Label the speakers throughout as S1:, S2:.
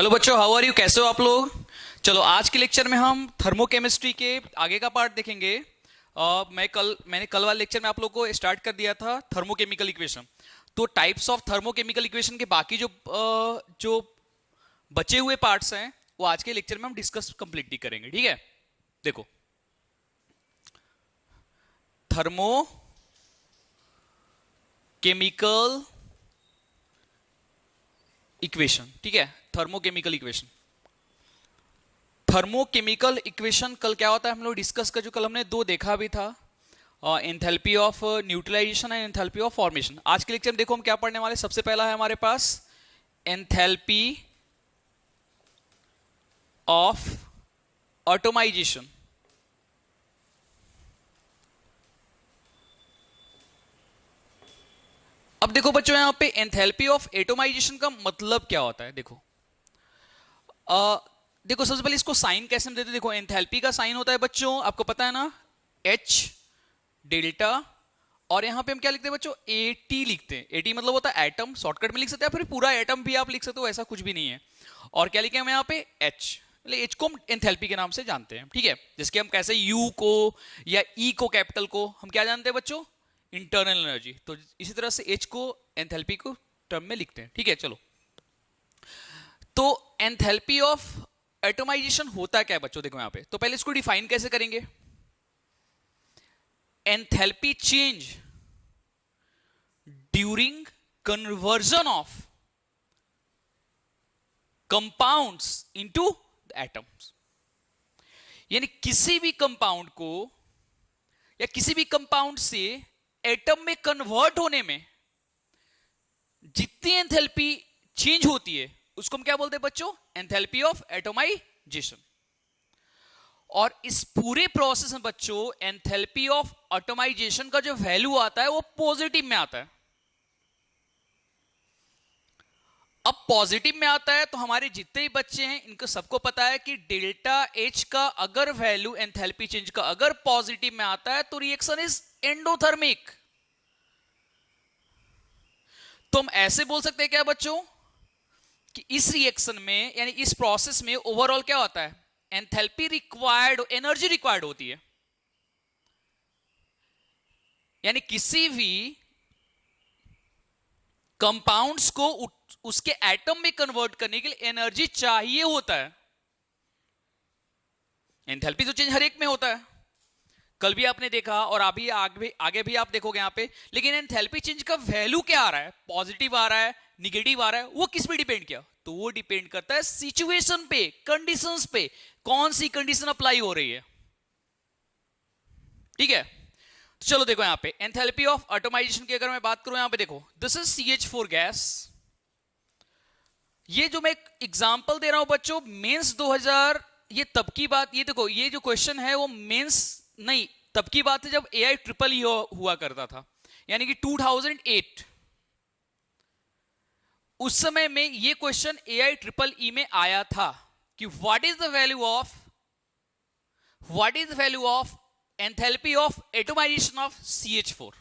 S1: Hello बच्चों, how are you? कैसे हो आप लोग? चलो, आज के लेक्चर में हम थर्मोकेमिस्ट्री के आगे का पार्ट देखेंगे। मैंने कल वाले लेक्चर में आप लोग को स्टार्ट कर दिया था थर्मोकेमिकल इक्वेशन। तो टाइप्स ऑफ थर्मोकेमिकल इक्वेशन के बाकी जो बचे हुए पार्ट्स हैं वो आज के लेक्चर में हम डिस्कस कंप्लीटली करेंगे। ठीक है, देखो, थर्मोकेमिकल इक्वेशन। ठीक है, थर्मोकेमिकल इक्वेशन। थर्मोकेमिकल इक्वेशन कल क्या होता है हम लोग डिस्कस कर, जो कल हमने दो देखा भी था, enthalpy of neutralization and enthalpy of formation. आज के लेक्चर में देखो हम क्या पढ़ने वाले। सबसे पहला है हमारे पास एंथैल्पी ऑफ ऑटोमाइजेशन। अब देखो बच्चों, यहां पे एंथैल्पी ऑफ एटोमाइजेशन का मतलब क्या होता है। देखो, देखो सबसे पहले इसको साइन कैसे हम देते हैं। देखो, एंथैल्पी का साइन होता है बच्चों, आपको पता है ना, H डेल्टा, और यहां पे हम क्या लिखते हैं बच्चों, AT लिखते हैं। AT मतलब होता है एटम, शॉर्टकट में लिख सकते हैं, फिर पूरा एटम भी आप लिख सकते हो, ऐसा कुछ भी नहीं है। और क्या लिखे हम यहाँ पे, H, मतलब H को हम एंथैल्पी के नाम से जानते हैं। ठीक है, जैसे हम कैसे U को या E को, कैपिटल को हम क्या जानते हैं बच्चों, इंटरनल एनर्जी। तो इसी तरह से H को एंथैल्पी को टर्म में लिखते हैं। ठीक है, चलो, तो एंथैल्पी ऑफ एटोमाइजेशन होता क्या है बच्चों, देखो यहां पे। तो पहले इसको डिफाइन कैसे करेंगे। Enthalpy change during conversion of compounds into atoms. यानी किसी भी कंपाउंड को या किसी भी कंपाउंड से एटम में कन्वर्ट होने में जितनी एंथैल्पी चेंज होती है उसको हम क्या बोलते हैं बच्चों, एंथैल्पी ऑफ एटोमाइजेशन। और इस पूरे प्रोसेस में बच्चों एंथैल्पी ऑफ एटोमाइजेशन का जो वैल्यू आता है वो पॉजिटिव में आता है। अब पॉजिटिव में आता है तो हमारे जितने भी बच्चे हैं इनको सबको पता है कि डेल्टा H का अगर वैल्यू एंथैल्पी चेंज का अगर पॉजिटिव में आता है तो रिएक्शन इज एंडोथर्मिक। तो हम ऐसे बोल सकते हैं क्या बच्चों कि इस रिएक्शन में यानी इस प्रोसेस में ओवरऑल क्या होता है, एंथैल्पी रिक्वायर्ड, एनर्जी रिक्वायर्ड होती है। यानी किसी भी कंपाउंड्स को उसके एटम में कन्वर्ट करने के लिए एनर्जी चाहिए होता है। एंथैल्पी तो चेंज हर एक में होता है, कल भी आपने देखा और अभी आगे भी आप देखोगे यहां पे। लेकिन एंथैल्पी चेंज का वैल्यू क्या आ रहा है, पॉजिटिव आ रहा है, निगेटिव आ रहा है, वो किस पे डिपेंड किया, तो वो डिपेंड करता है सिचुएशन पे, कंडीशंस पे, कौन सी कंडीशन अप्लाई हो रही है। ठीक है, तो चलो देखो यहां पे एंथैल्पी ऑफ एटोमाइजेशन की अगर मैं बात करूं, यहां पे देखो दिस इज CH4 गैस। ये जो मैं एग्जांपल दे रहा हूं बच्चों, मेंस 2000, ये तब की बात, ये देखो ये जो क्वेश्चन है वो मेंस नहीं, तब की बात है जब AI ट्रिपल ई हुआ करता था, यानी कि 2008। उस समय में ये क्वेश्चन AI ट्रिपल ई में आया था कि what is the value of enthalpy of atomization of CH4।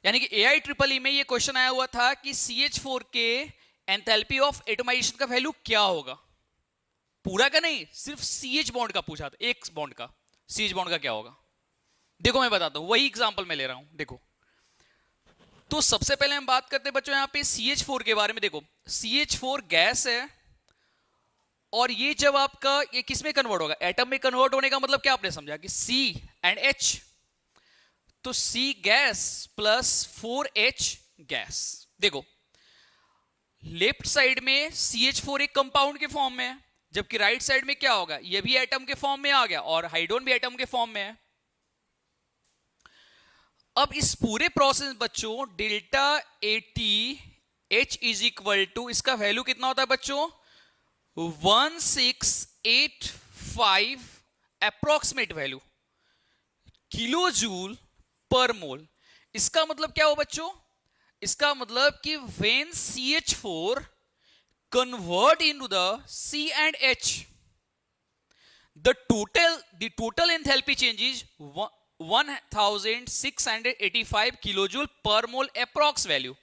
S1: यानी कि AI ट्रिपल ई में ये क्वेश्चन आया हुआ था कि CH4 के एंथैल्पी ऑफ एटोमाइजेशन का वैल्यू क्या होगा। पूरा का नहीं, सिर्फ CH बॉन्ड का पूछा था, एक बॉन्ड का, CH बॉन्ड का क्या होगा। देखो मैं बताता हूं, वही एग्जांपल मैं ले रहा हूं। देखो, तो सबसे पहले हम बात करते हैं बच्चों यहां पे CH4 के बारे में। देखो, CH4 गैस है, और ये जब आपका ये किस में कन्वर्ट होगा, एटम में कन्वर्ट होने का मतलब क्या आपने समझा कि C एंड H, तो C gas plus 4H gas. देखो, लेफ्ट साइड में CH4 एक कंपाउंड के फॉर्म में है, जबकि राइट साइड में क्या होगा, ये भी एटम के फॉर्म में आ गया और हाइड्रोजन भी एटम के फॉर्म में है। अब इस पूरे प्रोसेस बच्चों delta AT H is equal to, इसका वैल्यू कितना होता है बच्चों, 1685 approximate value kilo joule per मोल। इसका मतलब क्या हो बच्चों, इसका मतलब कि when CH4 convert into the C and H, the total enthalpy change is 1685 kilojoule per mole approx value।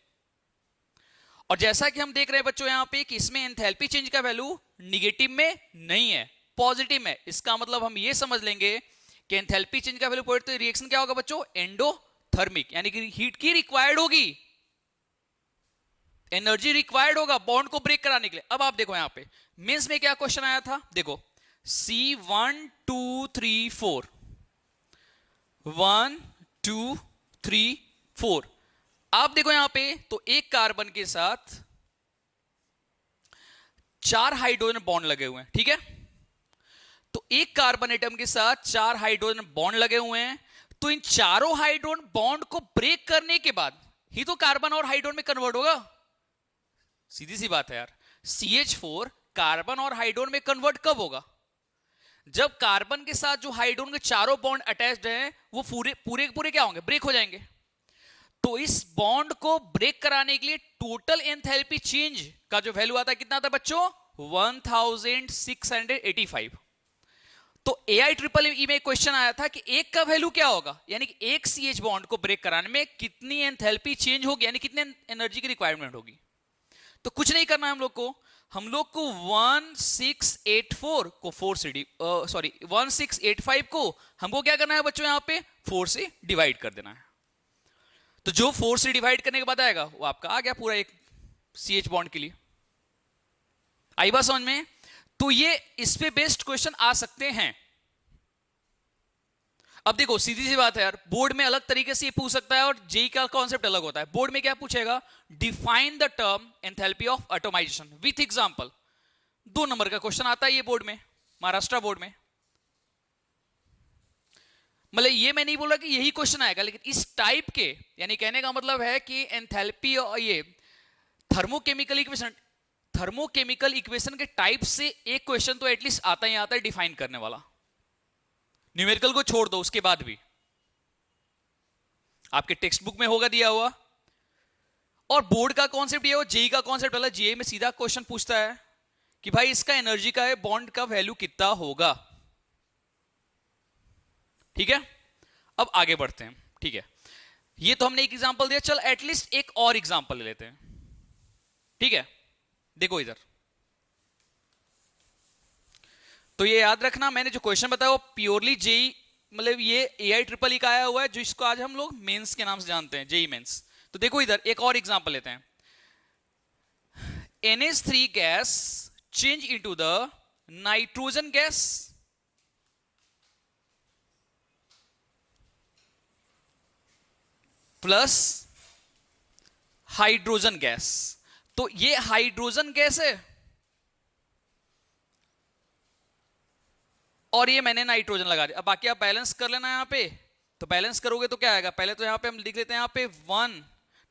S1: और जैसा कि हम देख रहे हैं बच्चों यहां पे कि इसमें एंथैल्पी चेंज का वैल्यू निगेटिव में नहीं है, पॉजिटिव में। इसका मतलब हम ये समझ लेंगे कि एंथैल्पी चेंज का वैल्यू पॉजिटिव, तो रिएक्शन क्या होगा बच्चों, एंडोथर्मिक, यानी कि हीट की रिक्वायर्ड होगी, एनर्जी रिक्वायर्ड होगा बॉन्ड को ब्रेक कराने के लिए। अब आप देखो यहां पे मेंस में क्या क्वेश्चन आया था, देखो C1 2 3 4 1 2 3 4। आप देखो यहां पे तो एक कार्बन के साथ 4 हाइड्रोजन बॉन्ड लगे हुए हैं, ठीक है। तो एक कार्बन एटम के साथ 4 हाइड्रोजन बॉन्ड लगे हुए हैं, तो इन चारों हाइड्रोजन बॉन्ड को ब्रेक करने के बाद ही तो कार्बन और हाइड्रोजन में कन्वर्ट होगा। सीधी सी बात है यार, CH4 कार्बन और हाइड्रोजन में कन्वर्ट कब होगा, जब कार्बन के साथ जो हाइड्रोजन के चारों बॉन्ड अटैच्ड हैं वो पूरे पूरे पूरे क्या होंगे, ब्रेक हो जाएंगे। तो इस बॉन्ड को ब्रेक कराने के लिए टोटल एंथैल्पी चेंज का जो वैल्यू आता है कितना आता है बच्चों, 1685। तो AIEEE में क्वेश्चन आया था कि एक का वैल्यू क्या होगा, यानी कि एक CH बॉन्ड को ब्रेक कराने में कितनी एंथैल्पी चेंज होगी, यानी कितने एनर्जी की रिक्वायरमेंट होगी। तो कुछ नहीं करना है हम लोग को 1684 को 4 से 1685 को हमको क्या करना है बच्चों, यहां पे 4 से डिवाइड कर देना है। तो जो 4 से डिवाइड करने के बाद आएगा वो आपका आ गया पूरा एक CH बॉन्ड के लिए। आई बात समझ में। तो ये इस पे बेस्ड क्वेश्चन आ सकते हैं। अब देखो सीधी सी बात है यार, बोर्ड में अलग तरीके से ये पूछ सकता है और जेई का कॉन्सेप्ट अलग होता है। बोर्ड में क्या पूछेगा, define the term enthalpy of atomization with example. 2 number का क्वेश्चन आता है ये बोर्ड में, महाराष्ट्र बोर्ड में। मतलब ये मैं नहीं बोला कि यही क्वेश्चन आएगा, लेकिन इस टाइप के, यानी कहने का मतलब है कि एंथैल्पी और ये थर्मोकेमिकल इक्वेशन के टाइप से एक क्वेश्चन तो एटलीस्ट आता ही आता है डिफाइन करने वाला। न्यूमेरिकल को छोड़ दो, उसके बाद भी आपके टेक्स्ट बुक में होगा दिया हुआ, और बोर्ड का कॉन्सेप्ट ये हो, जेई का कॉन्सेप्ट वाला। जेई में सीधा क्वेश्चन पूछता है कि भाई इसका एनर्जी का है, बॉन्ड का वैल्यू कितना होगा। ठीक है, अब आगे बढ़ते हैं। ठीक है, ये तो हमने एक एग्जांपल दिया, चल एटलीस्ट एक और एग्जांपल ले लेते हैं। ठीक है, देखो इधर, तो ये याद रखना मैंने जो क्वेश्चन बताया वो प्योरली जेई, मतलब ये AIEEE का आया हुआ है, जो इसको आज हम लोग मेंस के नाम से जानते हैं, जेई मेंस। तो देखो इधर एक और एग्जांपल लेते हैं। NH3 gas change into the nitrogen gas plus hydrogen gas. तो ये हाइड्रोजन गैस है और ये मैंने नाइट्रोजन लगा दिया। अब बाकी आप बैलेंस कर लेना यहां पे। तो बैलेंस करोगे तो क्या आएगा, पहले तो यहां पे हम लिख लेते हैं यहां पे 1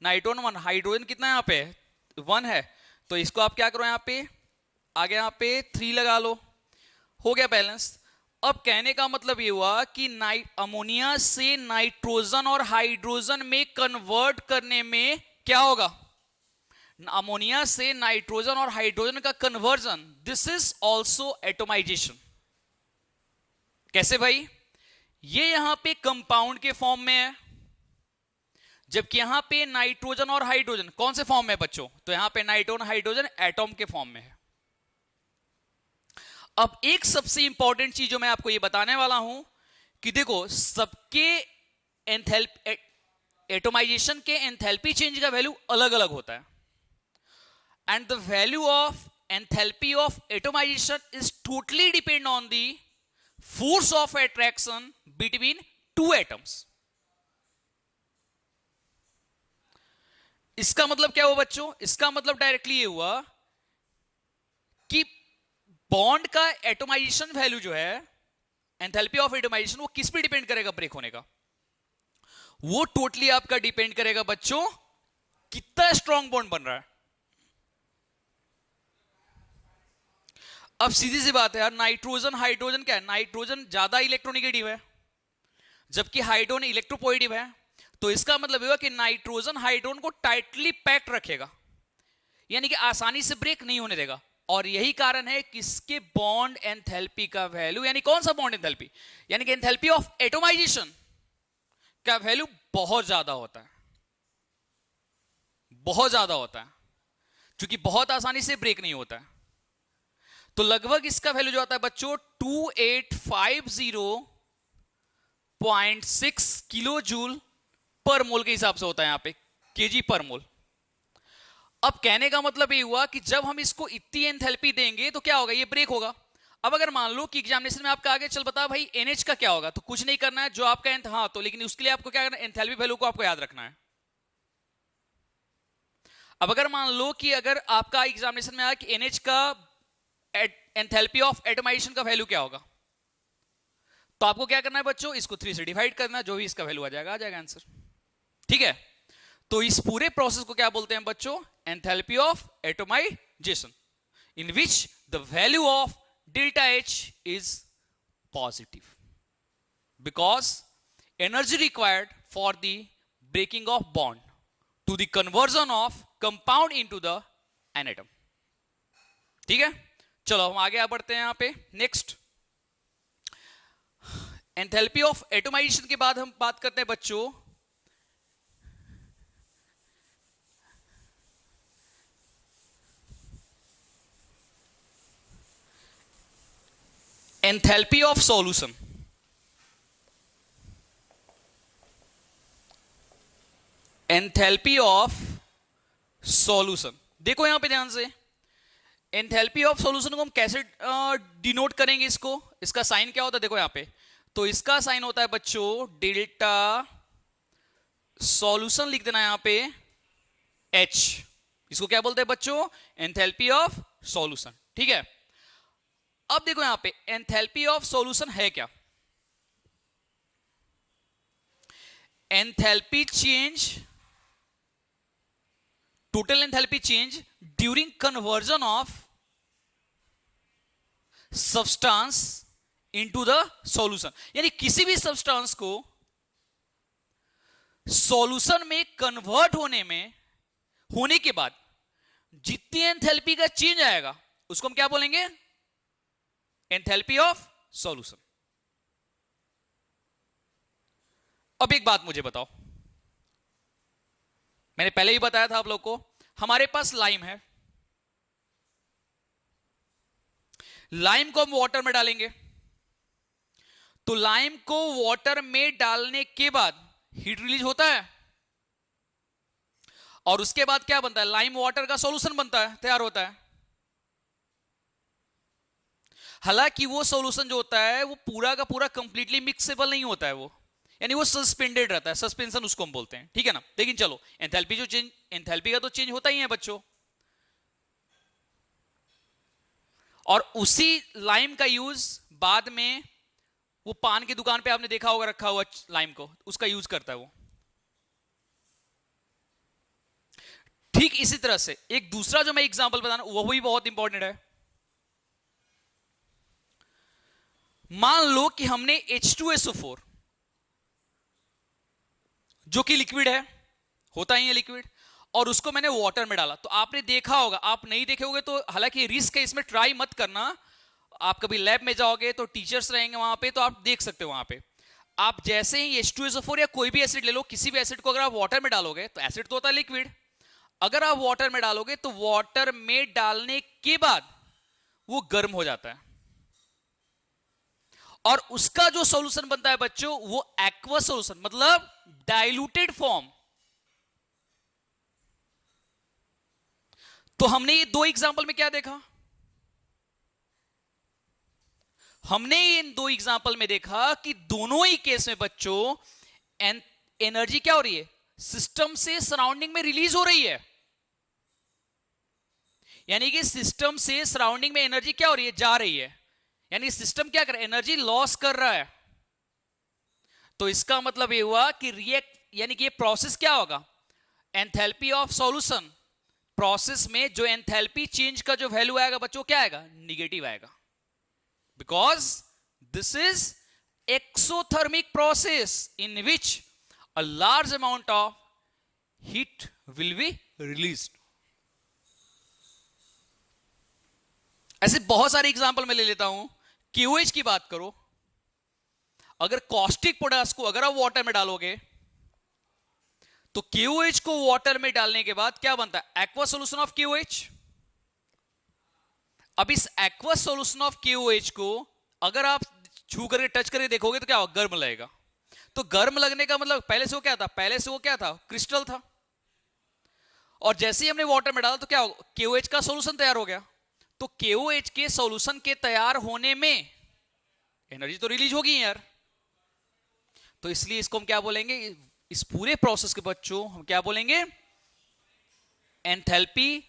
S1: नाइट्रोजन 1, हाइड्रोजन कितना यहां पे 1 है, तो इसको आप क्या करो यहां पे आगे यहां पे 3 लगा लो, हो गया बैलेंस। अब कहने का मतलब ये हुआ कि अमोनिया से नाइट्रोजन और हाइड्रोजन में कन्वर्ट करने में क्या होगा, अमोनिया से नाइट्रोजन और हाइड्रोजन का conversion, this is also atomisation. कैसे भाई, ये यहां पे कंपाउंड के फॉर्म में है, जबकि यहां पे नाइट्रोजन और हाइड्रोजन कौन से फॉर्म में है बच्चों, तो यहां पे नाइट्रोजन हाइड्रोजन एटॉम के फॉर्म में है। अब एक सबसे इंपॉर्टेंट चीज जो मैं आपको ये बताने वाला हूं कि देखो सबके एटोमाइजेशन के एंथैल्पी चेंज का वैल्यू अलग अलग होता है, and the value of enthalpy of atomization is totally depend on the force of attraction between two atoms। इसका मतलब क्या हुआ बच्चों, इसका मतलब डायरेक्टली ये हुआ कि बॉन्ड का एटोमाइजेशन वैल्यू जो है, एंथैल्पी ऑफ एटोमाइजेशन, वो किस पे डिपेंड करेगा ब्रेक होने का, वो टोटली आपका डिपेंड करेगा बच्चों कितना स्ट्रॉन्ग बॉन्ड बन रहा है। अब सीधी सी बात है यार, नाइट्रोजन हाइड्रोजन क्या है, नाइट्रोजन ज्यादा इलेक्ट्रोनिगेटिव है जबकि हाइड्रोजन इलेक्ट्रोपॉजिटिव है। तो इसका मतलब होगा कि नाइट्रोजन हाइड्रोजन को टाइटली पैक्ड रखेगा, यानी कि आसानी से ब्रेक नहीं होने देगा। और यही कारण है कि इसके बॉन्ड एंथैल्पी का वैल्यू, यानी कौन सा बॉन्ड एंथैल्पी, यानी कि एंथैल्पी ऑफ एटोमाइजेशन का वैल्यू बहुत ज्यादा होता है, बहुत ज्यादा होता है। क्योंकि बहुत आसानी से ब्रेक नहीं होता है। तो लगभग इसका वैल्यू जो आता है बच्चों 2850.6 किलो जूल पर मोल के हिसाब से होता है, यहां पे केजी पर मोल। अब कहने का मतलब ये हुआ कि जब हम इसको इतनी एंथैल्पी देंगे तो क्या होगा, ये ब्रेक होगा। अब अगर मान लो कि एग्जामिनेशन में आपका आगे चल बता भाई एनएच का क्या होगा, तो कुछ नहीं करना है, जो आपका हाँ तो लेकिन उसके लिए आपको क्या करना है, एंथैल्पी वैल्यू को आपको याद रखना है। अब अगर मान लो कि अगर आपका एग्जामिनेशन में आया कि एनएच का एंथैल्पी ऑफ एटमाइजेशन का वैल्यू क्या होगा, तो आपको क्या करना है बच्चों, इसको 3 से डिवाइड करना है, जो भी इसका वैल्यू आ जाएगा आंसर। ठीक है, तो इस पूरे प्रोसेस को क्या बोलते हैं बच्चों, enthalpy of atomization, in which the value of delta H is positive because energy required for the breaking of bond to the conversion of compound into the an atom. ठीक है, चलो हम आगे बढ़ते हैं यहां पे। नेक्स्ट, एंथैल्पी ऑफ एटमाइजेशन के बाद हम बात करते हैं बच्चों enthalpy of solution. Enthalpy of solution, देखो यहां पे ध्यान से, एंथैल्पी ऑफ सॉल्यूशन को हम कैसे डिनोट करेंगे, इसका साइन क्या होता है, देखो यहां पे, तो इसका साइन होता है बच्चों डेल्टा, सॉल्यूशन लिख देना यहां पे H, इसको क्या बोलते हैं बच्चों, एंथैल्पी ऑफ सॉल्यूशन। ठीक है, अब देखो यहां पे एंथैल्पी ऑफ सॉल्यूशन है क्या, enthalpy change, total enthalpy change during conversion of substance into the solution, यानी किसी भी सब्सटेंस को सॉल्यूशन में कन्वर्ट होने के बाद जितनी एंथैल्पी का चेंज आएगा उसको हम क्या बोलेंगे, एंथैल्पी ऑफ सॉल्यूशन। अब एक बात मुझे बताओ, मैंने पहले ही बताया था आप लोग को, हमारे पास लाइम है, लाइम को हम वाटर में डालेंगे, तो लाइम को वाटर में डालने के बाद हीट रिलीज होता है और उसके बाद क्या बनता है, लाइम वाटर का सॉल्यूशन बनता है, तैयार होता है। हालांकि वो सॉल्यूशन जो होता है वो पूरा का पूरा कंप्लीटली मिक्सेबल नहीं होता है, वो यानी वो सस्पेंडेड रहता है, सस्पेंशन उसको हम बोलते हैं। ठीक है ना, लेकिन चलो एंथैल्पी जो चेंज, एंथैल्पी का तो चेंज होता ही है बच्चों, और उसी लाइम का यूज बाद में वो पान की दुकान पे आपने देखा होगा रखा हुआ लाइम को, उसका यूज करता है वो। ठीक इसी तरह से एक दूसरा जो मैं एग्जांपल बताना वो भी बहुत इंपॉर्टेंट है। मान लो कि हमने H2SO4 जो कि लिक्विड है, होता ही है लिक्विड, और उसको मैंने वाटर में डाला, तो आपने देखा होगा, आप नहीं देखे होगे तो हालांकि रिस्क है इसमें, ट्राई मत करना, आप कभी लैब में जाओगे तो टीचर्स रहेंगे वहां पे, तो आप देख सकते हो वहां पे, आप जैसे ही H2SO4 या कोई भी एसिड ले लो, किसी भी एसिड को अगर आप वाटर में डालोगे तो एसिड तो होता है लिक्विड, अगर आप वाटर में डालोगे तो वाटर में डालने के बाद वो गर्म हो जाता है और उसका जो सॉल्यूशन बनता है बच्चों वो एक्वस सॉल्यूशन, मतलब डाइल्यूटेड फॉर्म। तो हमने ये दो एग्जांपल में क्या देखा, हमने इन दो एग्जांपल में देखा कि दोनों ही केस में बच्चों एनर्जी क्या हो रही है, सिस्टम से सराउंडिंग में रिलीज हो रही है, यानी कि सिस्टम से सराउंडिंग में एनर्जी क्या हो रही है, जा रही है, यानी सिस्टम क्या कर रहा है, एनर्जी लॉस कर रहा है। तो इसका मतलब ये हुआ कि रिएक्ट, यानी कि ये प्रोसेस क्या होगा, एंथैल्पी ऑफ सॉल्यूशन प्रोसेस में जो एंथैल्पी चेंज का जो वैल्यू आएगा बच्चों क्या आएगा, निगेटिव आएगा, because this is exothermic process in which a large amount of heat will be released. ऐसे बहुत सारे एग्जांपल मैं ले लेता हूं, क्यूएच की बात करो, अगर कॉस्टिक पोटास को अगर आप वाटर में डालोगे तो क्यूएच को वाटर में डालने के बाद क्या बनता है, एक्वा सॉल्यूशन ऑफ क्यूएच, अब इस एक्वस सॉल्यूशन ऑफ KOH को अगर आप छू करके टच करके देखोगे तो क्या होगा, गर्म लगेगा। तो गर्म लगने का मतलब पहले से वो क्या था, पहले से वो क्या था, क्रिस्टल था। और जैसे ही हमने वाटर में डाला तो क्या होगा, KOH का सॉल्यूशन तैयार हो गया। तो KOH के सॉल्यूशन के तैयार होने में एनर्जी तो रिलीज होगी यार। तो इसलिए इसको हम क्या बोलेंगे, इस पूरे प्रोसेस के बच्चों हम क्या बोलेंगे, enthalpy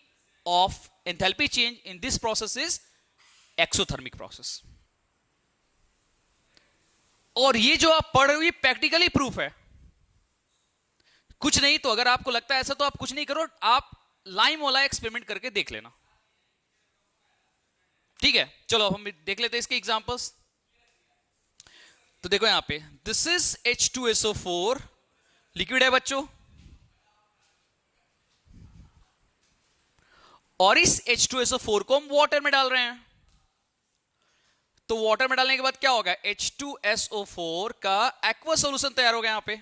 S1: of enthalpy change in this process is exothermic process. और ये जो आप पढ़ रहे हो ये प्रैक्टिकली प्रूफ है, कुछ नहीं। तो अगर आपको लगता है ऐसा तो आप कुछ नहीं करो, आप लाइम वाला एक्सपेरिमेंट करके देख लेना, ठीक है। चलो हम देख लेते हैं इसके एग्जांपल्स। तो देखो यहां पे दिस इज H2SO4 लिक्विड है बच्चों, और इस H2SO4 को हम वाटर में डाल रहे हैं। तो वाटर में डालने के बाद क्या होगा, H2SO4 का एक्वा सॉल्यूशन तैयार हो गया यहां पे।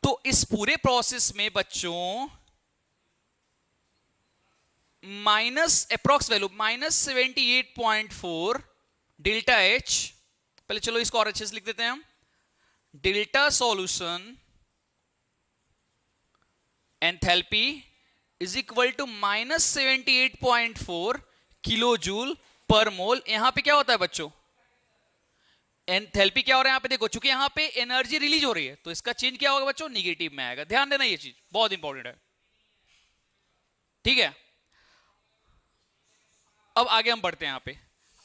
S1: तो इस पूरे प्रोसेस में बच्चों minus approx value -78.4 delta H, पहले चलो इसको और अच्छे से लिख देते हैं हम, delta solution enthalpy is equal to -78.4 kilo joule per mole. यहां पे क्या होता है बच्चों, एंथैल्पी क्या हो रहा है यहां पे, देखो चूंकि यहां पे एनर्जी रिलीज हो रही है तो इसका चेंज क्या होगा बच्चों, निगेटिव में आएगा। ध्यान देना ये चीज बहुत इंपॉर्टेंट है, ठीक है। अब आगे हम बढ़ते हैं यहां पे,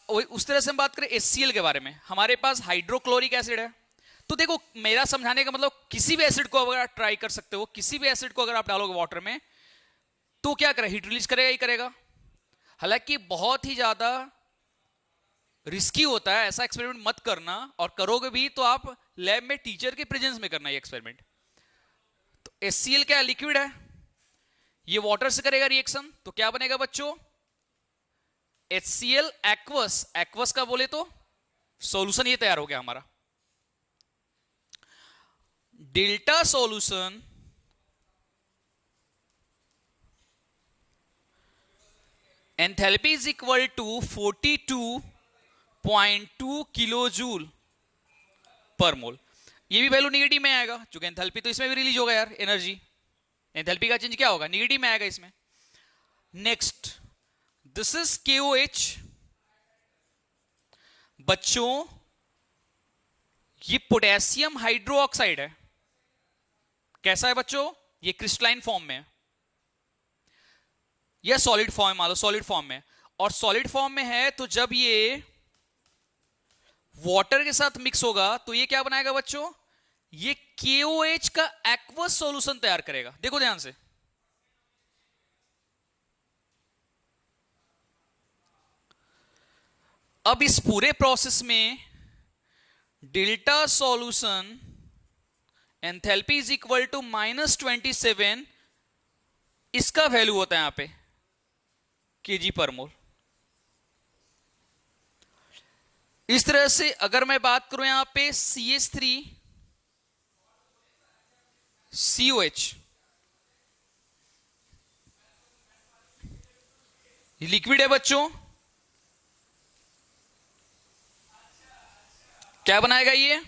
S1: उस तरह से हम बात करें HCl के बारे में। हमारे पास हाइड्रोक्लोरिक एसिड है। तो देखो मेरा समझाने का मतलब, किसी भी एसिड को अगर आप ट्राई कर सकते हो, किसी भी एसिड को अगर आप डालोगे वाटर में तो क्या करेगा, हीट रिलीज करेगा ही करेगा। हालांकि बहुत ही ज्यादा रिस्की होता है, ऐसा एक्सपेरिमेंट मत करना, और करोगे भी तो आप लैब में टीचर के प्रेजेंस में करना ये एक्सपेरिमेंट। तो HCl क्या लिक्विड है, ये वाटर से करेगा रिएक्शन, तो क्या बनेगा बच्चों, HCl एक्वस, एक्वस का बोले तो सॉल्यूशन ये तैयार हो गया हमारा। Delta solution enthalpy is equal to 42.2 kilo joule per mole. ये भी वैल्यू निगेटिव में आएगा क्योंकि एंथैल्पी तो इसमें भी रिलीज होगा यार एनर्जी। एंथैल्पी का चेंज क्या होगा, निगेटिव में आएगा इसमें। नेक्स्ट दिस इज KOH बच्चों, ये पोटेशियम हाइड्रोक्साइड है। कैसा है बच्चों, ये क्रिस्टलाइन फॉर्म में है या सॉलिड फॉर्म में, मान लो सॉलिड फॉर्म में। और सॉलिड फॉर्म में है तो जब ये वाटर के साथ मिक्स होगा तो ये क्या बनाएगा बच्चों, ये KOH का एक्वस सॉल्यूशन तैयार करेगा। देखो ध्यान से, अब इस पूरे प्रोसेस में delta solution enthalpy is equal to -27, इसका वैल्यू होता है यहां पे kg पर मोल। इस तरह से अगर मैं बात करूं यहां पे CH3COH, ये लिक्विड है बच्चों, क्या बनाएगा ये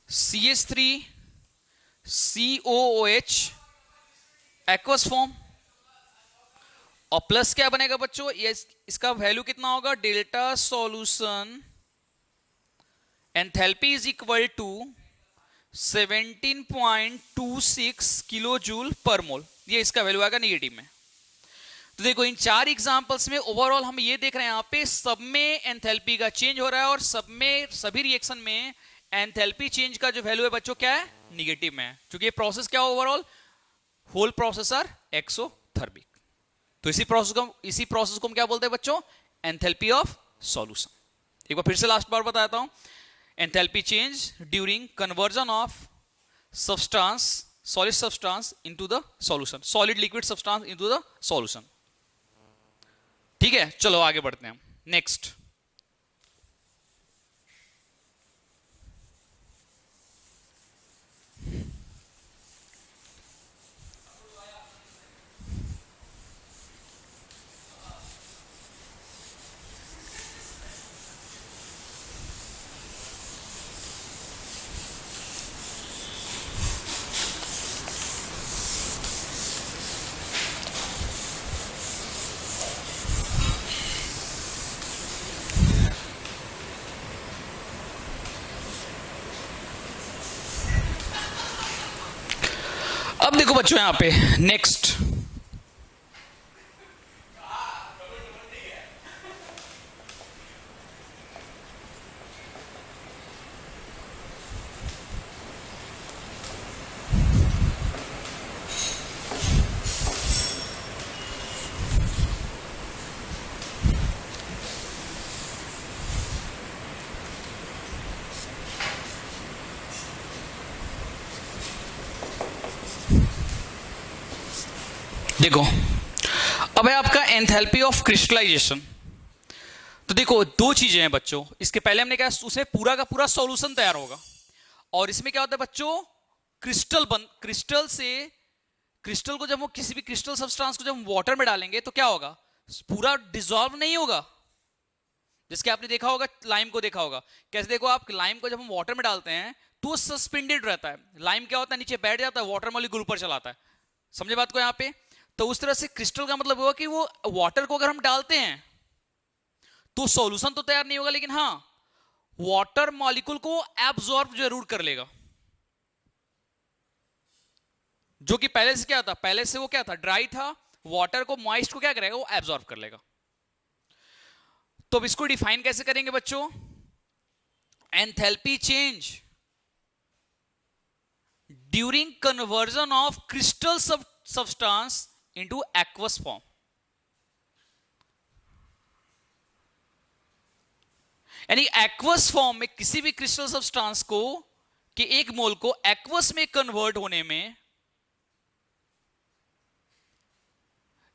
S1: CH3COOH एक्वस फॉर्म, और प्लस क्या बनेगा बच्चों, ये इसका वैल्यू कितना होगा, delta solution enthalpy is equal to 17.26 kilo joule per mole. ये इसका वैल्यू आएगा निगेटिव में। तो देखो इन चार एग्जांपल्स में ओवरऑल हम ये देख रहे हैं, यहां पे सब में एंथैल्पी का चेंज हो रहा है, और सब में सभी रिएक्शन में एंथैल्पी चेंज का जो वैल्यू है बच्चों क्या है, निगेटिव में है, क्योंकि ये प्रोसेस क्या overall whole process are exothermic. तो इसी प्रोसेस को हम क्या बोलते हैं बच्चों, एंथैल्पी ऑफ सॉल्यूशन। एक बार फिर से लास्ट बार बताता हूं, enthalpy change during conversion of substance, solid substance into the solution, solid liquid substance into the solution. ठीक है, चलो आगे बढ़ते हैं। नेक्स्ट बच्चों यहां पे नेक्स्ट, देखो अब है आपका एंथैल्पी ऑफ क्रिस्टलाइजेशन। तो देखो दो चीजें हैं बच्चों, इसके पहले हमने कहा उसमें पूरा का पूरा सॉल्यूशन तैयार होगा, और इसमें क्या होता है बच्चों, क्रिस्टल से, क्रिस्टल को जब वो किसी भी क्रिस्टल सब्सटेंस को जब वाटर में डालेंगे तो क्या होगा, पूरा डिसॉल्व नहीं होगा। जिसके आपने देखा होगा, लाइम को देखा होगा, कैसे देखो आप, लाइम को जब हम वाटर में डालते हैं तो सस्पेंडेड रहता है, लाइम क्या होता है नीचे बैठ जाता है, वाटर मॉलिक्यूल ऊपर चलाता है, समझे बात को यहां पे। तो उस तरह से क्रिस्टल का मतलब हुआ कि वो वाटर को अगर हम डालते हैं तो सॉल्यूशन तो तैयार नहीं होगा, लेकिन हां वाटर मॉलिक्यूल को एब्जॉर्ब जरूर कर लेगा, जो कि पहले से क्या था, पहले से वो क्या था, ड्राई था, वाटर को मॉइस्ट को क्या करेगा, वो एब्जॉर्ब कर लेगा। तो अब इसको डिफाइन कैसे करेंगे बच्चों, enthalpy change during conversion of crystal substance into aqueous form. यानी एक्वस फॉर्म में किसी भी क्रिस्टल सब्सटेंस को कि एक मोल को एक्वस में कन्वर्ट होने में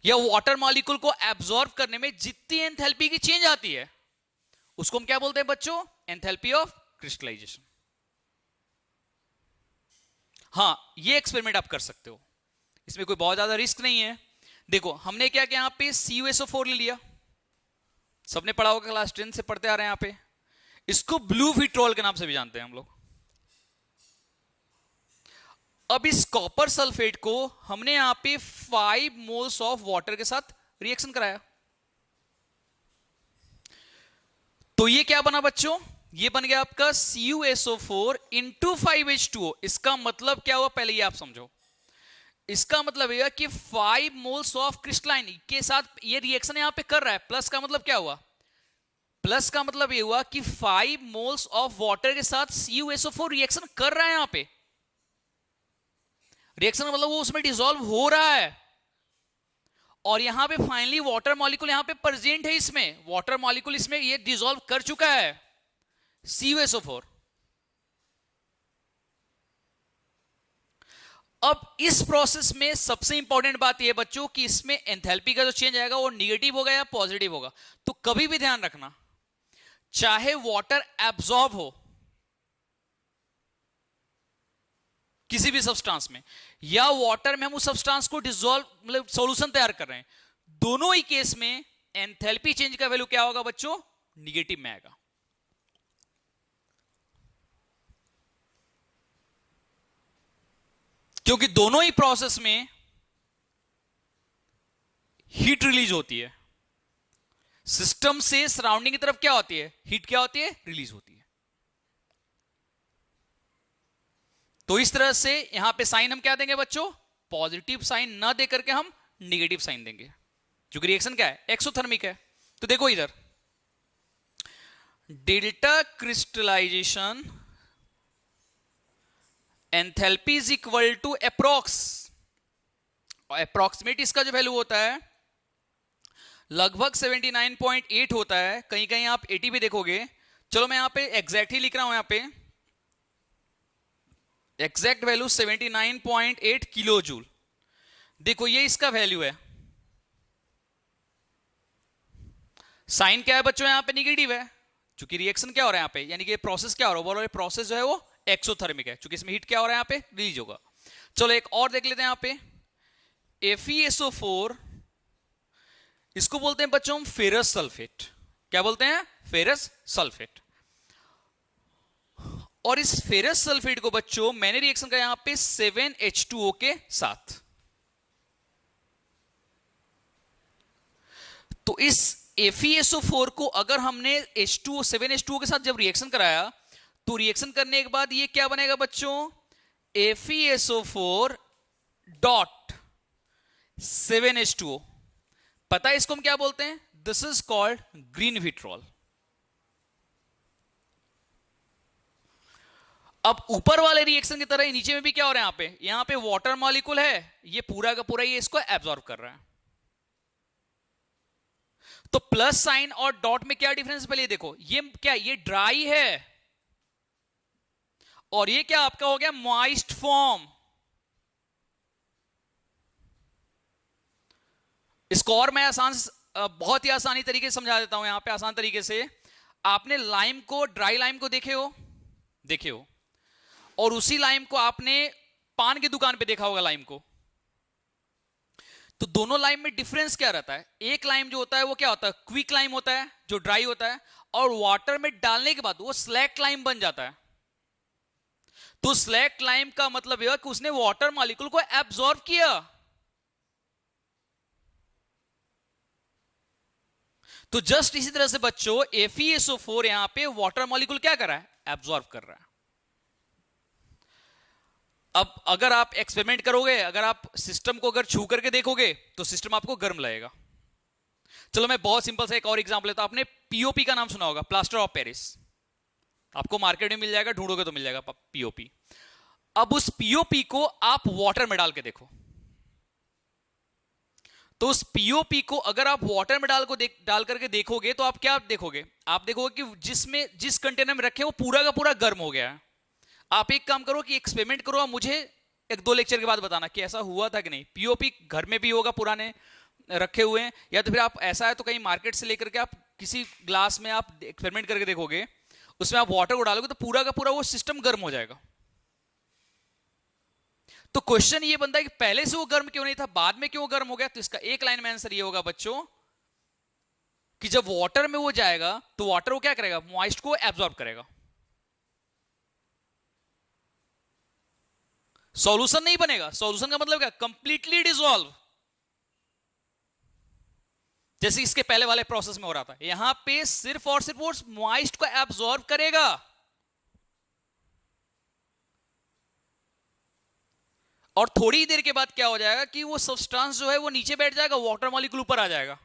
S1: या वाटर मॉलिक्यूल को एब्जॉर्ब करने में जितनी एंथैल्पी की चेंज आती है उसको हम क्या बोलते हैं बच्चों, एंथैल्पी ऑफ क्रिस्टलाइजेशन। हां ये एक्सपेरिमेंट आप कर सकते हो, इसमें कोई बहुत ज्यादा रिस्क नहीं है। देखो हमने क्या किया, यहां पे CuSO4 ले लिया, सबने पढ़ा होगा, क्लास 10 से पढ़ते आ रहे हैं यहां पे, इसको ब्लू विट्रोल के नाम से भी जानते हैं हम लोग। अब इस कॉपर सल्फेट को हमने यहां पे 5 मोल्स ऑफ वाटर के साथ रिएक्शन कराया, तो ये क्या बना बच्चों, ये बन गया आपका CuSO4 इंटू 5H2O। इसका मतलब क्या हुआ, पहले ये आप समझो, इसका मतलब यह कि 5 मोल्स ऑफ क्रिस्टलाइन के साथ ये रिएक्शन यहां पे कर रहा है, प्लस का मतलब क्या हुआ, प्लस का मतलब ये हुआ कि 5 मोल्स ऑफ वाटर के साथ CuSO4 रिएक्शन कर रहा है, यहां पे रिएक्शन मतलब वो उसमें डिसॉल्व हो रहा है, और यहां पे फाइनली वाटर मॉलिक्यूल यहां पे प्रेजेंट है, इसमें वाटर मॉलिक्यूल इसमें ये डिसॉल्व कर चुका है CuSO4। अब इस प्रोसेस में सबसे इंपॉर्टेंट बात यह बच्चों कि इसमें एंथैल्पी का जो चेंज आएगा वो निगेटिव होगा या पॉजिटिव होगा। तो कभी भी ध्यान रखना, चाहे वाटर एब्जॉर्ब हो किसी भी सब्सटेंस में या वाटर में हम उस सब्सटेंस को डिसॉल्व मतलब सॉल्यूशन तैयार कर रहे हैं, दोनों ही केस में एंथैल्पी चेंज का वैल्यू क्या होगा बच्चों, निगेटिव में आएगा। क्योंकि दोनों ही प्रोसेस में हीट रिलीज होती है, सिस्टम से सराउंडिंग की तरफ क्या होती है, हीट क्या होती है, रिलीज होती है। तो इस तरह से यहां पे साइन हम क्या देंगे बच्चों, पॉजिटिव साइन ना दे करके हम निगेटिव साइन देंगे, क्योंकि रिएक्शन क्या है, एक्सोथर्मिक है। तो देखो इधर delta crystallization enthalpy is equal to approx, और अप्रॉक्सीमेट इसका जो वैल्यू होता है लगभग 79.8 होता है, कहीं कहीं आप 80 भी देखोगे। चलो मैं यहां पे एग्जैक्ट ही लिख रहा हूं, यहां पे एग्जैक्ट वैल्यू 79.8 किलो जूल। देखो ये इसका वैल्यू है, साइन क्या है बच्चों, यहां पे निगेटिव है, क्योंकि रिएक्शन क्या हो रहा है यहां पे, यानी कि प्रोसेस क्या हो रहा है, बोलो प्रोसेस जो है वो एक्सोथर्मिक है, क्योंकि इसमें हीट क्या हो रहा है यहां पे, रिलीज होगा। चलो एक और देख लेते हैं यहां पे FeSO4, इसको बोलते हैं बच्चों हम फेरस सल्फेट। क्या बोलते हैं, फेरस सल्फेट। और इस फेरस सल्फेट को बच्चों मैंने रिएक्शन किया यहां पे 7H2O के साथ। तो इस FeSO4 को अगर हमने H2O 7H2O के साथ जब रिएक्शन कराया तो रिएक्शन करने के बाद ये क्या बनेगा बच्चों, FeSO4 डॉट 7H2O। पता है इसको हम क्या बोलते हैं? This is called green vitriol. अब ऊपर वाले रिएक्शन की तरह नीचे में भी क्या हो रहा है? यहां पे वाटर मॉलिक्यूल है, ये पूरा का पूरा ये इसको एब्जॉर्ब कर रहा है। तो प्लस साइन और डॉट में क्या डिफरेंस पहले देखो। ये क्या, ये ड्राई है और ये क्या आपका हो गया मॉइस्ट फॉर्म। इसको और मैं बहुत ही आसानी तरीके से समझा देता हूं यहां पे आसान तरीके से। आपने लाइम को, ड्राई लाइम को देखे हो और उसी लाइम को आपने पान की दुकान पे देखा होगा लाइम को। तो दोनों लाइम में डिफरेंस क्या रहता है? एक लाइम जो होता है वो क्या होता है? क्विक लाइम होता है जो ड्राई होता है, और वाटर में डालने के बाद वो स्लैक लाइम बन जाता है। तो स्लैक लाइम का मतलब यह कि उसने वाटर मॉलिक्यूल को एब्जॉर्ब किया। तो जस्ट इसी तरह से बच्चों FeSO4 यहां पे वाटर मॉलिक्यूल क्या कर रहा है? एब्जॉर्ब कर रहा है। अब अगर आप एक्सपेरिमेंट करोगे, अगर आप सिस्टम को अगर छू करके देखोगे तो सिस्टम आपको गर्म लगेगा। चलो मैं बहुत सिंपल सा एक और एग्जांपल लेता हूं। आपने पीओपी का नाम सुना होगा, प्लास्टर ऑफ पेरिस। आपको मार्केट में मिल जाएगा, ढूंढोगे तो मिल जाएगा पीओपी। अब उस पीओपी को आप वाटर में डाल के देखो। तो उस पीओपी को अगर आप वाटर में डाल करके देखोगे तो आप क्या देखोगे? आप देखोगे कि जिस कंटेनर में रखे वो पूरा का पूरा गर्म हो गया है। आप एक काम करो कि एक्सपेरिमेंट करो, मुझे 1-2 लेक्चर के बाद बताना कि ऐसा हुआ था कि नहीं। पीओपी घर में भी होगा पुराने रखे हुए हैं, या तो फिर आप ऐसा है तो कहीं मार्केट से लेकर के आप किसी ग्लास में आप एक्सपेरिमेंट करके देखोगे, उसमें आप वाटर को डालोगे तो पूरा का पूरा वो सिस्टम गर्म हो जाएगा। तो क्वेश्चन ये बनता है कि पहले से वो गर्म क्यों नहीं था, बाद में क्यों गर्म हो गया? तो इसका एक लाइन में आंसर ये होगा बच्चों कि जब वाटर में वो जाएगा तो वाटर वो क्या करेगा? मॉइस्ट को एब्जॉर्ब करेगा। सॉल्यूशन नहीं बनेगा। सॉल्यूशन का मतलब क्या? Completely dissolve. जैसे इसके पहले वाले प्रोसेस में हो रहा था, यहां पे सिर्फ और सिर्फ वो मॉइस्ट को एब्जॉर्ब करेगा और थोड़ी देर के बाद क्या हो जाएगा कि वो सब्सटेंस जो है वो नीचे बैठ जाएगा, वाटर मॉलिक्यूल ऊपर आ जाएगा,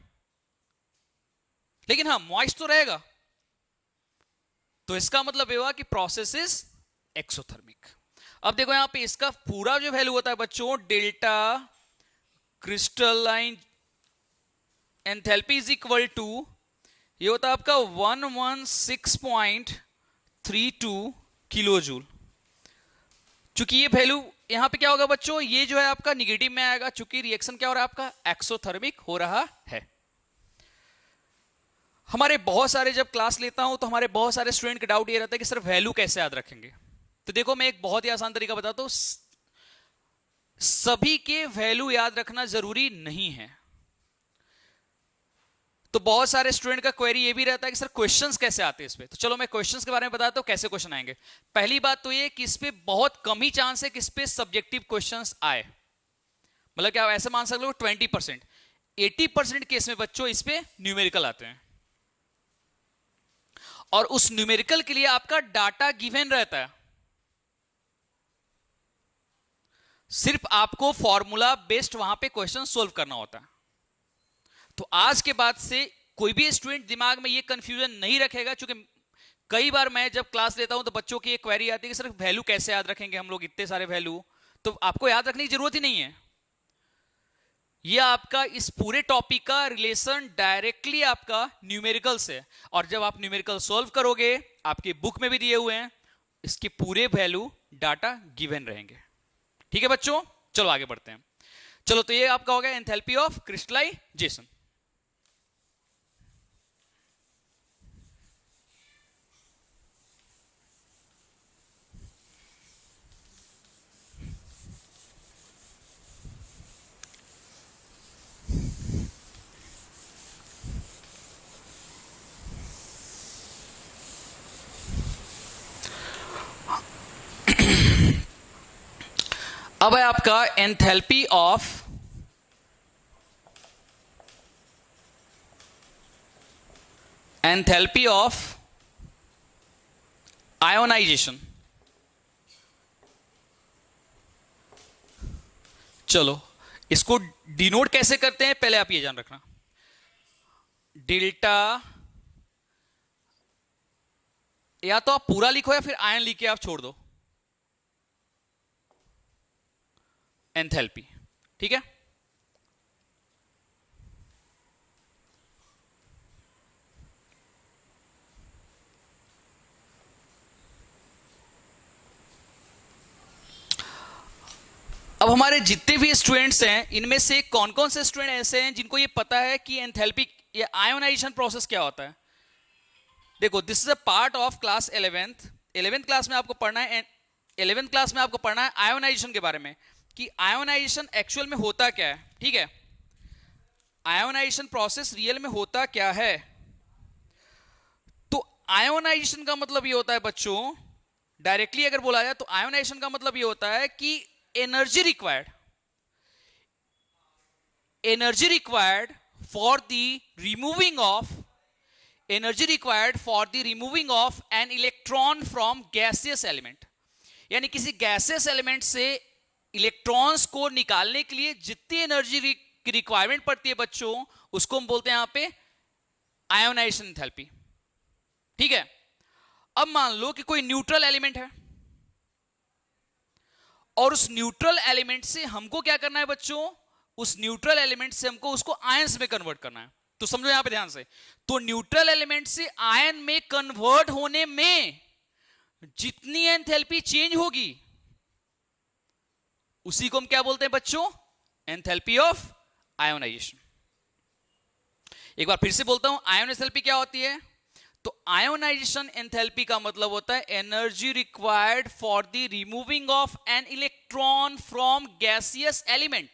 S1: लेकिन हाँ मॉइस्ट तो रहेगा। तो इसका मतलब ये हुआ कि प्रोसेस इज एक्सोथर्मिक। अब देखो यहां पे इसका पूरा जो वैल्यू होता है बच्चों, delta crystalline enthalpy is equal to, ये होता है आपका 116.32 किलो जूल। चूंकि ये वैल्यू यहां पे क्या होगा बच्चों, ये जो है आपका निगेटिव में आएगा, चूंकि रिएक्शन क्या हो रहा है आपका? एक्सोथर्मिक हो रहा है। हमारे बहुत सारे जब क्लास लेता हूं तो हमारे बहुत सारे स्टूडेंट का डाउट ये रहता है कि सर वैल्यू कैसे याद रखेंगे। तो देखो मैं एक बहुत ही आसान तरीका बताता हूं। सभी के वैल्यू याद रखना जरूरी नहीं है। तो बहुत सारे स्टूडेंट का क्वेरी ये भी रहता है कि सर क्वेश्चंस कैसे आते हैं इस पे। तो चलो मैं क्वेश्चंस के बारे में बताता हूं कैसे क्वेश्चन आएंगे। पहली बात तो ये कि इस पे बहुत कम ही चांस है कि इस पे सब्जेक्टिव क्वेश्चंस आए। मतलब क्या आप ऐसे मान सकते हो 20%, 80% केस में बच्चों इस पे न्यूमेरिकल आते हैं, और उस न्यूमेरिकल के लिए आपका डाटा गिवन रहता है। सिर्फ आपको फॉर्मूला बेस्ड वहां पे क्वेश्चन सोल्व करना होता है। तो आज के बाद से कोई भी स्टूडेंट दिमाग में ये कंफ्यूजन नहीं रखेगा, क्योंकि कई बार मैं जब क्लास लेता हूं तो बच्चों की एक क्वेरी आती है कि सर वैल्यू कैसे याद रखेंगे हम लोग, इतने सारे वैल्यू। तो आपको याद रखने की जरूरत ही नहीं है। ये आपका इस पूरे टॉपिक का रिलेशन डायरेक्टली आपका न्यूमेरिकल से, और जब आप न्यूमेरिकल सॉल्व करोगे, आपके बुक में भी दिए हुए हैं, इसके पूरे वैल्यू डाटा गिवन रहेंगे। ठीक है बच्चों, चलो आगे बढ़ते हैं। चलो तो ये आपका हो गया एंथैल्पी ऑफ क्रिस्टलाइजेशन। अब है आपका एंथैल्पी ऑफ आयोनाइजेशन। चलो इसको डिनोट कैसे करते हैं पहले आप ये जान रखना। डेल्टा, या तो आप पूरा लिखो या फिर आयन लिख के आप छोड़ दो, एंथैल्पी। ठीक है, अब हमारे जितने भी स्टूडेंट्स हैं इनमें से कौन कौन से स्टूडेंट ऐसे हैं जिनको ये पता है कि एंथैल्पी या आयोनाइजेशन प्रोसेस क्या होता है। देखो this is a part of class 11th class में आपको पढ़ना है, 11th क्लास में आपको पढ़ना है आयोनाइजेशन के बारे में कि आयोनाइजेशन एक्चुअल में होता क्या है। ठीक है, आयोनाइजेशन प्रोसेस रियल में होता क्या है। तो आयोनाइजेशन का मतलब ये होता है बच्चों, डायरेक्टली अगर बोला जाए तो आयोनाइजेशन का मतलब ये होता है कि energy required for the removing of an electron from gaseous element, यानी किसी गैसियस एलिमेंट से इलेक्ट्रॉन्स को निकालने के लिए जितनी एनर्जी की रिक्वायरमेंट पड़ती है बच्चों, उसको हम बोलते हैं यहां पे आयोनाइजेशन एंथैल्पी। ठीक है, अब मान लो कि कोई न्यूट्रल एलिमेंट है और उस न्यूट्रल एलिमेंट से हमको क्या करना है बच्चों, उस न्यूट्रल एलिमेंट से हमको उसको आयंस में कन्वर्ट करना है। तो समझो यहां पे ध्यान से, तो न्यूट्रल एलिमेंट से आयन में कन्वर्ट होने में जितनी एंथैल्पी चेंज होगी उसी को हम क्या बोलते हैं बच्चों, एंथैल्पी ऑफ आयोनाइजेशन। एक बार फिर से बोलता हूं, आयन एंथैल्पी क्या होती है। तो आयोनाइजेशन एंथैल्पी का मतलब होता है energy required for the removing of an electron from gaseous element,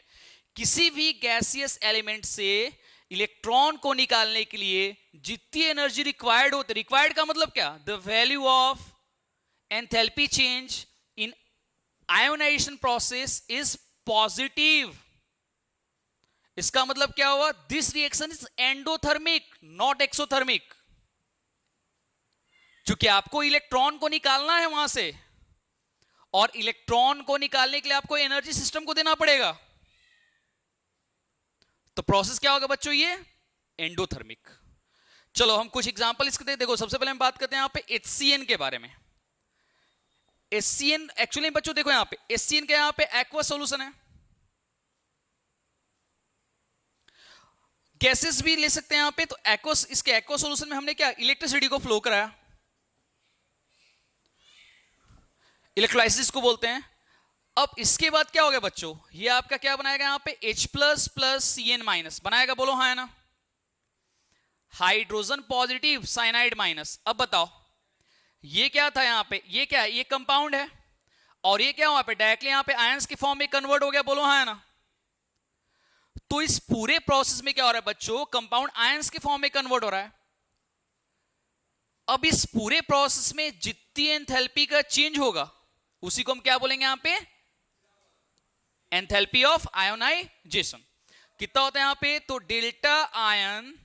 S1: किसी भी गैसियस एलिमेंट से इलेक्ट्रॉन को निकालने के लिए जितनी एनर्जी रिक्वायर्ड होती है, रिक्वायर्ड का मतलब क्या, the value of enthalpy change in ionization process is positive. इसका मतलब क्या हुआ, this reaction is endothermic not exothermic. क्योंकि आपको इलेक्ट्रॉन को निकालना है वहां से, और इलेक्ट्रॉन को निकालने के लिए आपको एनर्जी सिस्टम को देना पड़ेगा। तो प्रोसेस क्या होगा बच्चों, ये एंडोथर्मिक। चलो हम कुछ एग्जांपल इसके देखो। सबसे पहले हम बात करते हैं यहां पे HCN के बारे में। HCN एक्चुअली बच्चों देखो यहां पे HCN के यहां पे एक्वा सॉल्यूशन है, गैसेस भी ले सकते हैं यहां पे। तो एक्वस, इसके एक्वा सॉल्यूशन में हमने क्या, इलेक्ट्रिसिटी को फ्लो कराया, इलेक्ट्रोलाइसिस को बोलते हैं। अब इसके बाद क्या हो गया बच्चों, ये आपका क्या बनाएगा यहां पे H plus plus Cn minus बनाएगा, बोलो हाँ है ना, हाइड्रोजन पॉजिटिव साइनाइड माइनस। अब बताओ ये क्या था यहां पे, ये क्या है, ये कंपाउंड है, और ये क्या वहां पे डायरेक्टली यहां पे आयंस की फॉर्म में कन्वर्ट हो गया, बोलो हाँ है ना। तो इस पूरे प्रोसेस में क्या हो रहा है बच्चों, कंपाउंड आयंस की फॉर्म में कन्वर्ट हो रहा है। अब इस पूरे प्रोसेस में जितनी एंथैल्पी का चेंज होगा उसी को हम क्या बोलेंगे यहां पे, एंथैल्पी ऑफ आयोनाइजेशन। कितना होता है यहां पे, तो delta ion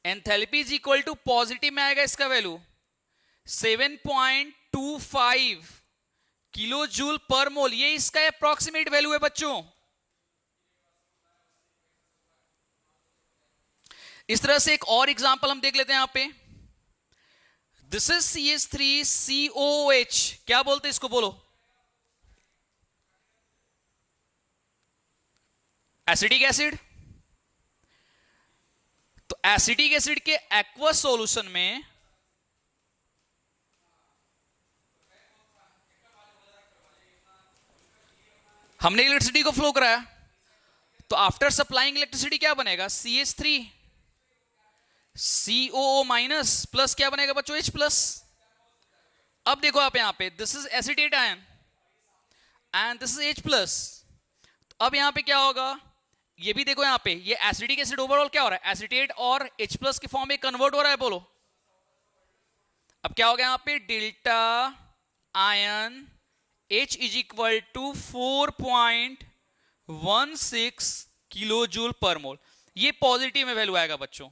S1: enthalpy is equal to positive में आएगा इसका value 7.25 kilo joule per mole, ये इसका अप्रॉक्सीमेट वैल्यू है बच्चों। इस तरह से एक और एग्जांपल हम देख लेते हैं यहां पे, दिस इज CH3COOH, क्या बोलते हैं इसको, बोलो एसिटिक एसिड। तो एसिटिक एसिड के एक्वस सॉल्यूशन में हमने इलेक्ट्रिसिटी को फ्लो कराया, तो आफ्टर सप्लाइंग इलेक्ट्रिसिटी क्या बनेगा, CH3COO माइनस प्लस क्या बनेगा बच्चों, H प्लस। अब देखो आप यहां पे, this is acetate ion and this is H plus. अब यहां पे क्या होगा, ये भी देखो यहां पे, ये एसिडिक एसिड ओवरऑल क्या हो रहा है, एसिटेट और H प्लस की फॉर्म में कन्वर्ट हो रहा है, बोलो। अब क्या हो गया यहां पे, delta ion H is equal to 4.16 kilo joule per mole, ये पॉजिटिव में वैल्यू आएगा बच्चों।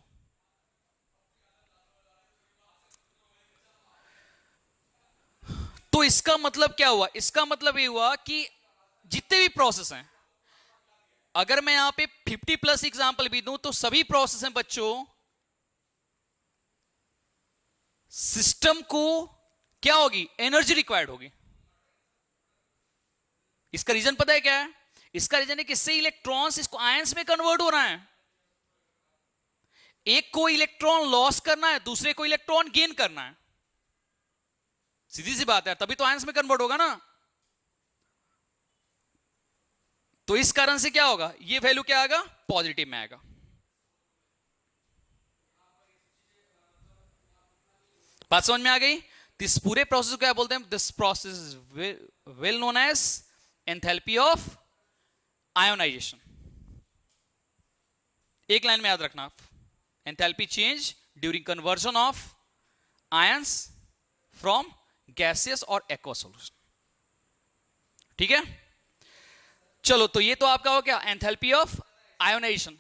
S1: तो इसका मतलब क्या हुआ, इसका मतलब ये हुआ कि जितने भी प्रोसेस हैं, अगर मैं यहां पे 50+ एग्जांपल भी दूं तो सभी प्रोसेस हैं बच्चों, सिस्टम को क्या होगी, एनर्जी रिक्वायर्ड होगी। इसका रीजन पता है क्या है? इसका रीजन है कि इससे इलेक्ट्रॉन्स इसको आयंस में कन्वर्ट हो रहा है। एक को इलेक्ट्रॉन लॉस करना है, दूसरे को इलेक्ट्रॉन गेन करना है। सीधी सी बात है, तभी तो आयंस में कन्वर्ट होगा ना। तो इस कारण से क्या होगा, ये वैल्यू क्या आएगा, पॉजिटिव में आएगा। बात समझ में आ गई? इस पूरे प्रोसेस को क्या बोलते हैं, this process will known as enthalpy of ionization. एक लाइन में याद रखना आप, enthalpy change during conversion of ions from gaseous और एक्वा सॉल्यूशन। ठीक है, चलो तो ये तो आपका हो गया एंथैल्पी ऑफ आयोनाइजेशन।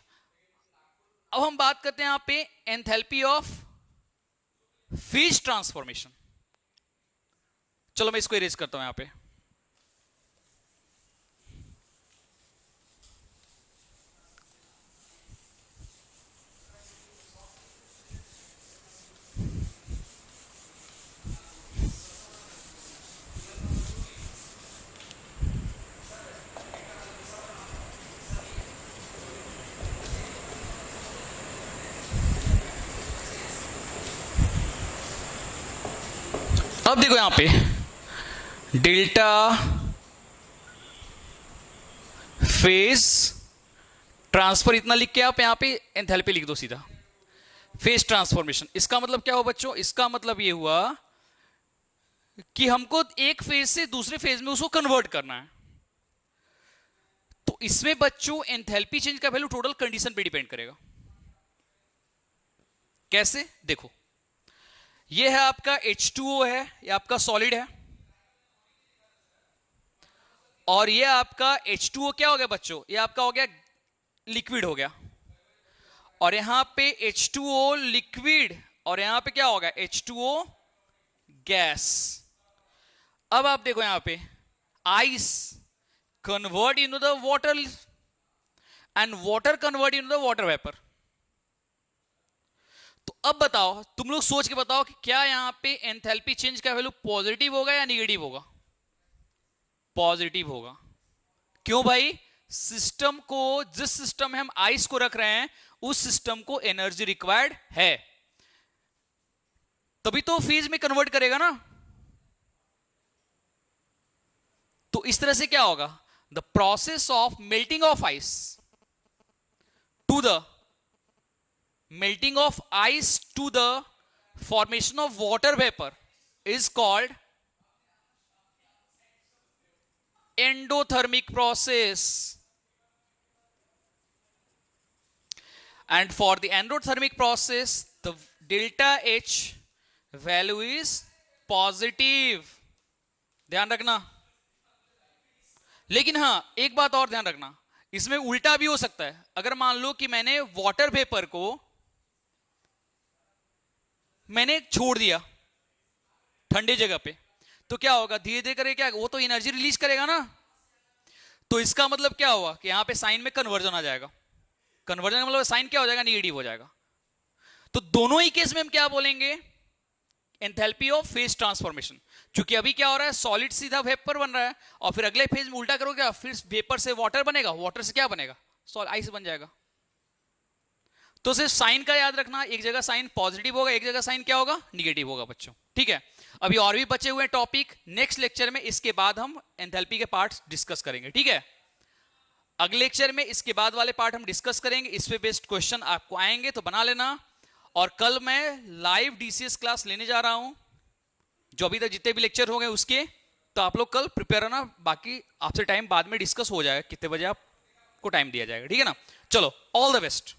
S1: अब हम बात करते हैं यहां पे एंथैल्पी ऑफ फेज ट्रांसफॉर्मेशन। चलो मैं इसको इरेज करता हूं यहां पे। अब देखो यहां पे डेल्टा फेज ट्रांसफर इतना लिख के आप यहां पे एंथैल्पी लिख दो सीधा। फेज ट्रांसफॉर्मेशन इसका मतलब क्या हुआ बच्चों, इसका मतलब ये हुआ कि हमको एक फेज से दूसरे फेज में उसको कन्वर्ट करना है। तो इसमें बच्चों एंथैल्पी चेंज का वैल्यू टोटल कंडीशन पे डिपेंड करेगा। कैसे, देखो ये है आपका H2O है, ये आपका सॉलिड है, और ये आपका H2O क्या हो गया बच्चों, ये आपका हो गया लिक्विड हो गया, और यहां पे H2O लिक्विड और यहां पे क्या होगा H2O गैस। अब आप देखो यहां पे ice convert into the water and water convert into the water vapour. तो अब बताओ, तुम लोग सोच के बताओ कि क्या यहां पे एंथैल्पी चेंज का वैल्यू पॉजिटिव होगा या निगेटिव होगा? पॉजिटिव होगा। क्यों भाई? सिस्टम को, जिस सिस्टम में हम आइस को रख रहे हैं उस सिस्टम को एनर्जी रिक्वायर्ड है, तभी तो फेज में कन्वर्ट करेगा ना। तो इस तरह से क्या होगा, the process of melting of ice to the melting of ice to the formation of water vapor is called endothermic process. And for the endothermic process the delta H value is positive. ध्यान रखना। लेकिन हां एक बात और ध्यान रखना, इसमें उल्टा भी हो सकता है। अगर मान लो कि मैंने वाटर वेपर को मैंने छोड़ दिया ठंडे जगह पे, तो क्या होगा, धीरे धीरे करके क्या, वो तो एनर्जी रिलीज करेगा ना। तो इसका मतलब क्या हुआ कि यहां पे साइन में कन्वर्जन आ जाएगा। कन्वर्जन मतलब साइन क्या हो जाएगा, निगेटिव हो जाएगा। तो दोनों ही केस में हम क्या बोलेंगे, एंथैल्पी ऑफ फेज ट्रांसफॉर्मेशन। क्योंकि अभी क्या हो रहा है, सॉलिड सीधा वेपर बन रहा है, और फिर अगले फेज में उल्टा करोगे क्या, फिर वेपर से वाटर बनेगा, वाटर से क्या बनेगा, आइस बन जाएगा। तो सिर्फ साइन का याद रखना, एक जगह साइन पॉजिटिव होगा, एक जगह साइन क्या होगा, निगेटिव होगा बच्चों। ठीक है, अभी और भी बचे हुए टॉपिक नेक्स्ट लेक्चर में, इसके बाद हम एंथैल्पी के पार्ट्स डिस्कस करेंगे। ठीक है, अगले लेक्चर में इसके बाद वाले पार्ट हम डिस्कस करेंगे। इस पे बेस्ड क्वेश्चन आपको आएंगे तो बना लेना। और कल मैं लाइव डीसीएस क्लास लेने जा रहा हूं, जो अभी तक जितने भी लेक्चर हो गए उसके, तो आप लोग कल प्रिपेयर रहना। बाकी आपसे टाइम बाद में डिस्कस हो जाएगा, कितने बजे आपको टाइम दिया जाएगा। ठीक है ना, चलो ऑल द बेस्ट।